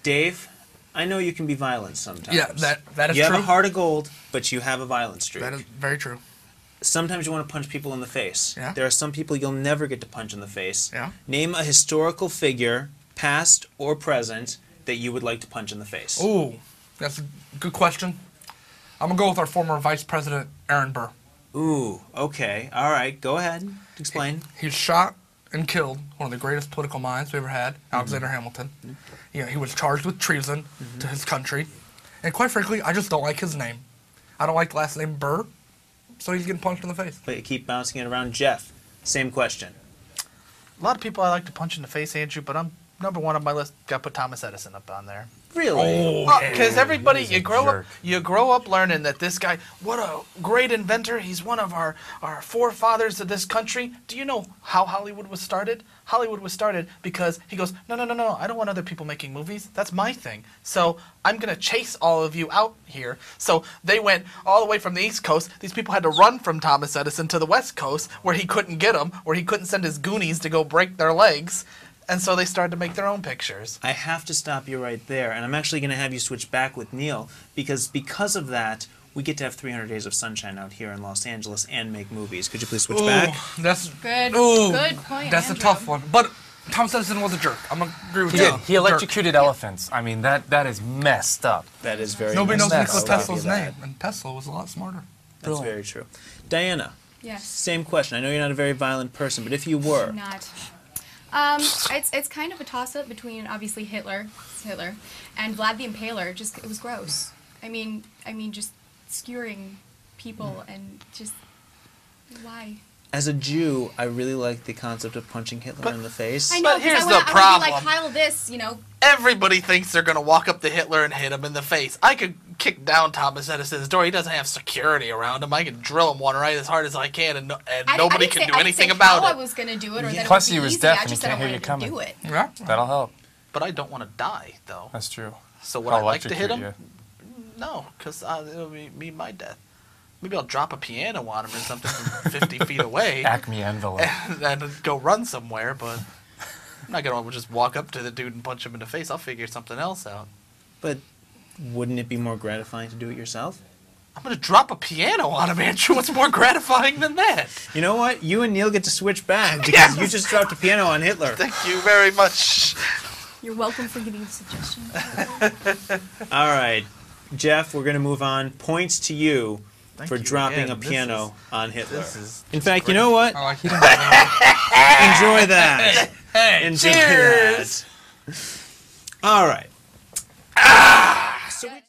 Dave, I know you can be violent sometimes. Yeah, that is you true. You have a heart of gold, but you have a violent streak. That is very true. Sometimes you want to punch people in the face. Yeah. There are some people you'll never get to punch in the face. Yeah. Name a historical figure, past or present, that you would like to punch in the face. Ooh, that's a good question. I'm going to go with our former Vice President, Aaron Burr. Ooh, okay. All right, go ahead. Explain. He shot and killed one of the greatest political minds we ever had, Alexander Hamilton. You know, he was charged with treason to his country. And quite frankly, I just don't like his name. I don't like the last name Burr, so he's getting punched in the face. But you keep bouncing it around. Jeff, same question. A lot of people I like to punch in the face, Andrew, but I'm number one on my list. Got to put Thomas Edison up on there. Really? Because everybody, you grow up learning that this guy, what a great inventor. He's one of our forefathers of this country. Do you know how Hollywood was started? Hollywood was started because he goes, no, I don't want other people making movies. That's my thing. So I'm going to chase all of you out here. So they went all the way from the East Coast. These people had to run from Thomas Edison to the West Coast where he couldn't get them, where he couldn't send his goonies to go break their legs. And so they started to make their own pictures. I have to stop you right there, and I'm actually going to have you switch back with Neil, because of that, we get to have 300 Days of Sunshine out here in Los Angeles and make movies. Could you please switch back? That's good. Ooh, Good point. That's Andrew. a tough one. But Thomas Edison was a jerk. I'm going to agree with you. He electrocuted elephants. I mean, that is messed up. That is very Nobody knows messed Nikola up. Tesla's name, and Tesla was a lot smarter. That's very true. Diana, Yes. same question. I know you're not a very violent person, but if you were, I'm not. It's kind of a toss-up between obviously Hitler, and Vlad the Impaler. Just it was gross. I mean, just skewering people and just why? as a Jew, I really like the concept of punching Hitler in the face. I know. But here's I the wanna problem. be like Kyle this, you know. Everybody thinks they're going to walk up to Hitler and hit him in the face. I could kick down Thomas Edison's door. He doesn't have security around him. I can drill him one right as hard as I can, and nobody can do anything about I it. was going to do it, or that Plus, it he would be was easy. deaf I and just he said I can't hear you wanted to coming. do it. Yeah. That'll help. But I don't want to die, though. That's true. So would I'll I like to hit electrocute him? No, because it'll be my death. Maybe I'll drop a piano on him or something from 50 feet away. Acme envelope. And go run somewhere, but I'm not going to just walk up to the dude and punch him in the face. I'll figure something else out. But wouldn't it be more gratifying to do it yourself? I'm going to drop a piano on him, Andrew. What's more gratifying than that? You know what? You and Neil get to switch back because you just dropped a piano on Hitler. Thank you very much. You're welcome for giving suggestions. All right. Jeff, we're going to move on. Points to you for you dropping again. a piano on Hitler. In this fact, is you know what? I like it. Enjoy that. Hey, Enjoy cheers! that. All right. So we